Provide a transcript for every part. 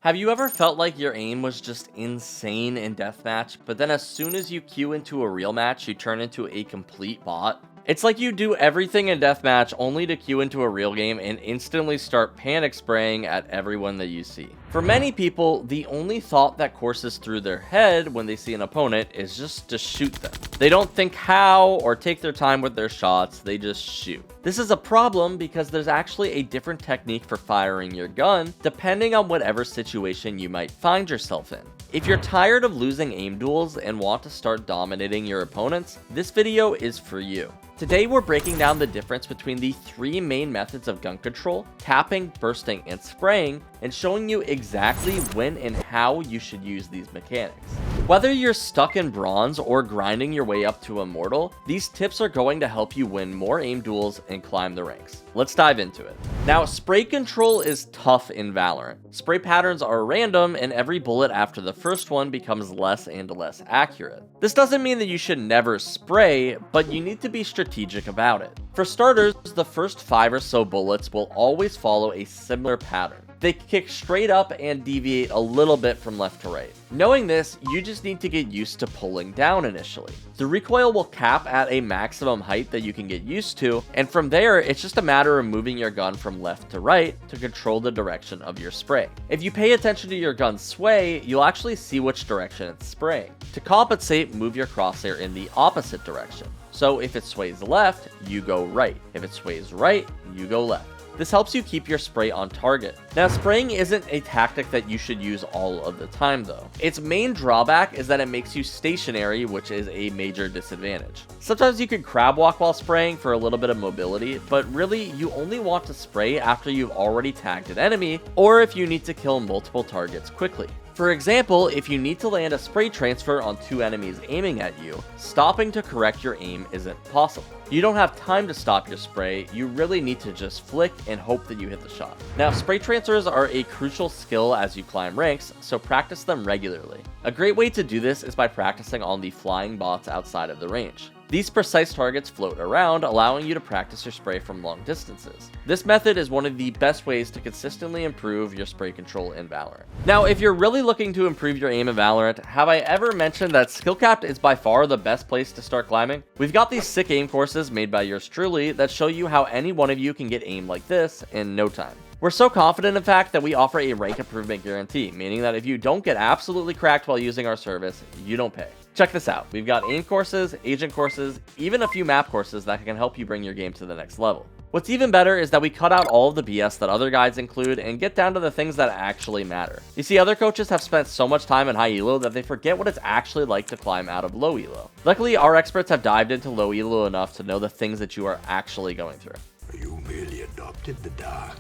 Have you ever felt like your aim was just insane in deathmatch, but then as soon as you queue into a real match, you turn into a complete bot? It's like you do everything in deathmatch only to queue into a real game and instantly start panic spraying at everyone that you see. For many people, the only thought that courses through their head when they see an opponent is just to shoot them. They don't think how or take their time with their shots, they just shoot. This is a problem because there's actually a different technique for firing your gun depending on whatever situation you might find yourself in. If you're tired of losing aim duels and want to start dominating your opponents, this video is for you. Today we're breaking down the difference between the three main methods of gun control, tapping, bursting, and spraying, and showing you exactly when and how you should use these mechanics. Whether you're stuck in bronze or grinding your way up to immortal, these tips are going to help you win more aim duels and climb the ranks. Let's dive into it. Now, spray control is tough in Valorant. Spray patterns are random and every bullet after the first one becomes less and less accurate. This doesn't mean that you should never spray, but you need to be strategic about it. For starters, the first 5 or so bullets will always follow a similar pattern. They kick straight up and deviate a little bit from left to right. Knowing this, you just need to get used to pulling down initially. The recoil will cap at a maximum height that you can get used to, and from there, it's just a matter of moving your gun from left to right to control the direction of your spray. If you pay attention to your gun's sway, you'll actually see which direction it's spraying. To compensate, move your crosshair in the opposite direction. So if it sways left, you go right. If it sways right, you go left. This helps you keep your spray on target. Now, spraying isn't a tactic that you should use all of the time though. Its main drawback is that it makes you stationary, which is a major disadvantage. Sometimes you can crab walk while spraying for a little bit of mobility, but really you only want to spray after you've already tagged an enemy or if you need to kill multiple targets quickly. For example, if you need to land a spray transfer on 2 enemies aiming at you, stopping to correct your aim isn't possible. You don't have time to stop your spray, you really need to just flick and hope that you hit the shot. Now, spray transfers are a crucial skill as you climb ranks, so practice them regularly. A great way to do this is by practicing on the flying bots outside of the range. These precise targets float around, allowing you to practice your spray from long distances. This method is one of the best ways to consistently improve your spray control in Valorant. Now, if you're really looking to improve your aim in Valorant, have I ever mentioned that SkillCapped is by far the best place to start climbing? We've got these sick aim courses made by yours truly that show you how any one of you can get aim like this in no time. We're so confident, in fact, that we offer a rank improvement guarantee, meaning that if you don't get absolutely cracked while using our service, you don't pay. Check this out. We've got aim courses, agent courses, even a few map courses that can help you bring your game to the next level. What's even better is that we cut out all of the BS that other guides include and get down to the things that actually matter. You see, other coaches have spent so much time in high elo that they forget what it's actually like to climb out of low elo. Luckily, our experts have dived into low elo enough to know the things that you are actually going through. You merely adopted the dark.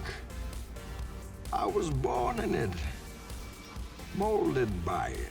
I was born in it, molded by it.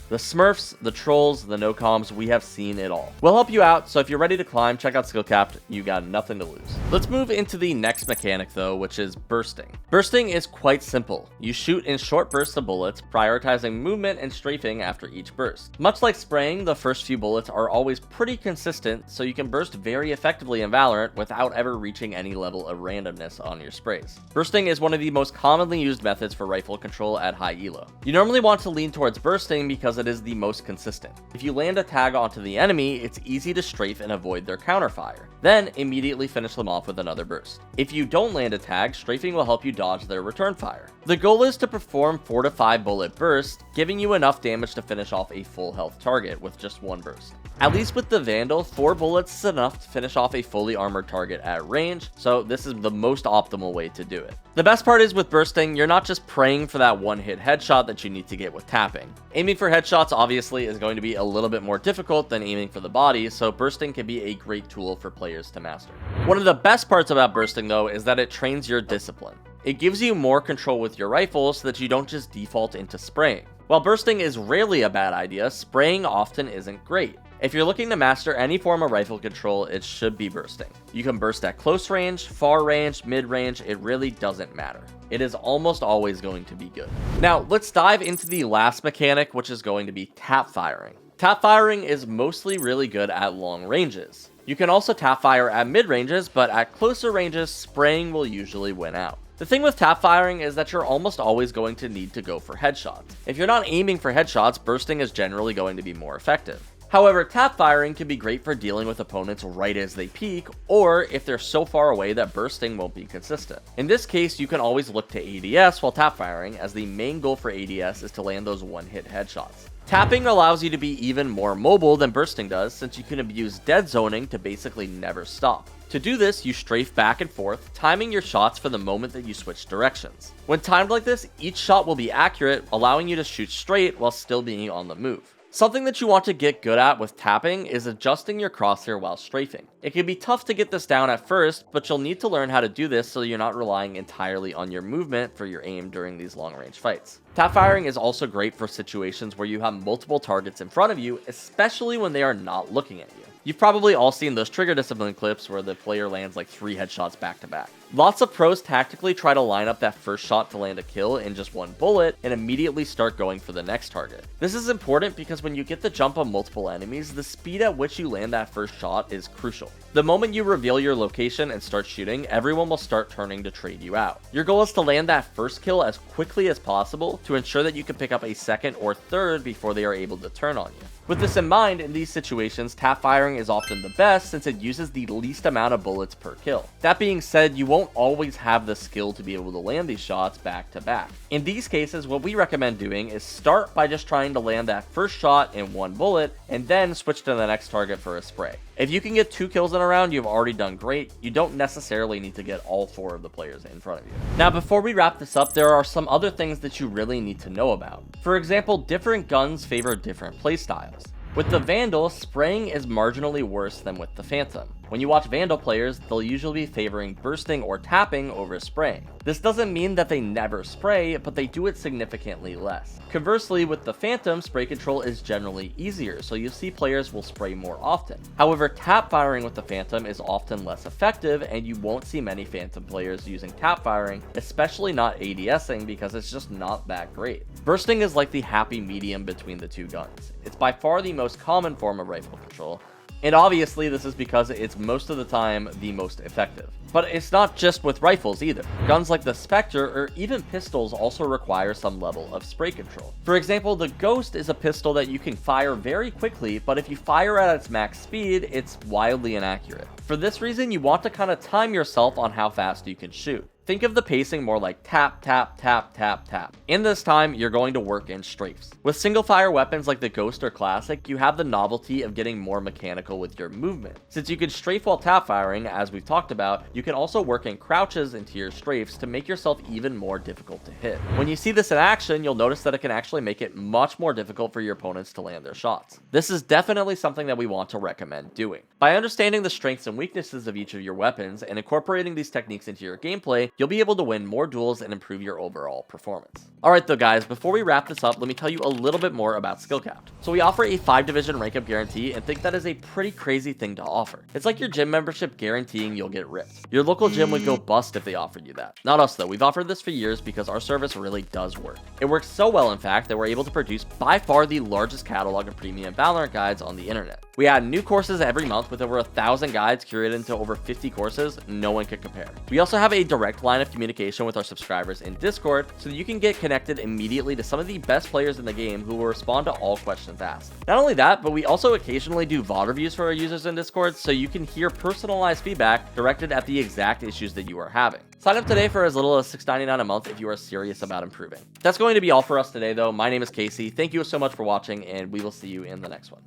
The Smurfs, the trolls, the no-coms, we have seen it all. We'll help you out, so if you're ready to climb, check out SkillCapped, you got nothing to lose. Let's move into the next mechanic though, which is bursting. Bursting is quite simple. You shoot in short bursts of bullets, prioritizing movement and strafing after each burst. Much like spraying, the first few bullets are always pretty consistent, so you can burst very effectively in Valorant without ever reaching any level of randomness on your sprays. Bursting is one of the most commonly used methods for rifle control at high elo. You normally want to lean towards bursting because it is the most consistent. If you land a tag onto the enemy, it's easy to strafe and avoid their counterfire. Then immediately finish them off with another burst. If you don't land a tag, strafing will help you dodge their return fire. The goal is to perform 4 to 5 bullet bursts, giving you enough damage to finish off a full health target with just one burst. At least with the Vandal, 4 bullets is enough to finish off a fully armored target at range, so this is the most optimal way to do it. The best part is with bursting, you're not just praying for that one-hit headshot that you need to get with tapping. Aiming for headshots obviously is going to be a little bit more difficult than aiming for the body, so bursting can be a great tool for players to master. One of the best parts about bursting though is that it trains your discipline. It gives you more control with your rifle so that you don't just default into spraying. While bursting is rarely a bad idea, spraying often isn't great. If you're looking to master any form of rifle control, it should be bursting. You can burst at close range, far range, mid range, it really doesn't matter. It is almost always going to be good. Now, let's dive into the last mechanic, which is going to be tap firing. Tap firing is mostly really good at long ranges. You can also tap fire at mid ranges, but at closer ranges, spraying will usually win out. The thing with tap firing is that you're almost always going to need to go for headshots. If you're not aiming for headshots, bursting is generally going to be more effective. However, tap firing can be great for dealing with opponents right as they peek, or if they're so far away that bursting won't be consistent. In this case, you can always look to ADS while tap firing, as the main goal for ADS is to land those one-hit headshots. Tapping allows you to be even more mobile than bursting does, since you can abuse dead zoning to basically never stop. To do this, you strafe back and forth, timing your shots for the moment that you switch directions. When timed like this, each shot will be accurate, allowing you to shoot straight while still being on the move. Something that you want to get good at with tapping is adjusting your crosshair while strafing. It can be tough to get this down at first, but you'll need to learn how to do this so you're not relying entirely on your movement for your aim during these long range fights. Tap firing is also great for situations where you have multiple targets in front of you, especially when they are not looking at you. You've probably all seen those trigger discipline clips where the player lands like 3 headshots back to back. Lots of pros tactically try to line up that first shot to land a kill in just one bullet and immediately start going for the next target. This is important because when you get the jump on multiple enemies, the speed at which you land that first shot is crucial. The moment you reveal your location and start shooting, everyone will start turning to trade you out. Your goal is to land that first kill as quickly as possible to ensure that you can pick up a second or third before they are able to turn on you. With this in mind, in these situations, tap firing is often the best since it uses the least amount of bullets per kill. That being said, you won't always have the skill to be able to land these shots back to back. In these cases, what we recommend doing is start by just trying to land that first shot in one bullet and then switch to the next target for a spray. If you can get 2 kills in a round, you've already done great. You don't necessarily need to get all 4 of the players in front of you. Now, before we wrap this up, there are some other things that you really need to know about. For example, different guns favor different playstyles. With the Vandal, spraying is marginally worse than with the Phantom. When you watch Vandal players, they'll usually be favoring bursting or tapping over spraying. This doesn't mean that they never spray, but they do it significantly less. Conversely, with the Phantom, spray control is generally easier, so you'll see players will spray more often. However, tap firing with the Phantom is often less effective, and you won't see many Phantom players using tap firing, especially not ADSing, because it's just not that great. Bursting is like the happy medium between the two guns. It's by far the most common form of rifle control, and obviously this is because it's most of the time the most effective. But it's not just with rifles either. Guns like the Spectre or even pistols also require some level of spray control. For example, the Ghost is a pistol that you can fire very quickly, but if you fire at its max speed, it's wildly inaccurate. For this reason, you want to kind of time yourself on how fast you can shoot. Think of the pacing more like tap, tap, tap, tap, tap. In this time, you're going to work in strafes. With single fire weapons like the Ghost or Classic, you have the novelty of getting more mechanical with your movement. Since you can strafe while tap firing, as we've talked about, you can also work in crouches into your strafes to make yourself even more difficult to hit. When you see this in action, you'll notice that it can actually make it much more difficult for your opponents to land their shots. This is definitely something that we want to recommend doing. By understanding the strengths and weaknesses of each of your weapons and incorporating these techniques into your gameplay, you'll be able to win more duels and improve your overall performance. Alright though guys, before we wrap this up, let me tell you a little bit more about SkillCapped. So we offer a 5-division rank up guarantee and think that is a pretty crazy thing to offer. It's like your gym membership guaranteeing you'll get ripped. Your local gym would go bust if they offered you that. Not us though, we've offered this for years because our service really does work. It works so well in fact that we're able to produce by far the largest catalog of premium Valorant guides on the internet. We add new courses every month with over 1,000 guides curated into over 50 courses. No one can compare. We also have a direct line of communication with our subscribers in Discord so that you can get connected immediately to some of the best players in the game who will respond to all questions asked. Not only that, but we also occasionally do VOD reviews for our users in Discord so you can hear personalized feedback directed at the exact issues that you are having. Sign up today for as little as $6.99 a month if you are serious about improving. That's going to be all for us today though. My name is Casey. Thank you so much for watching and we will see you in the next one.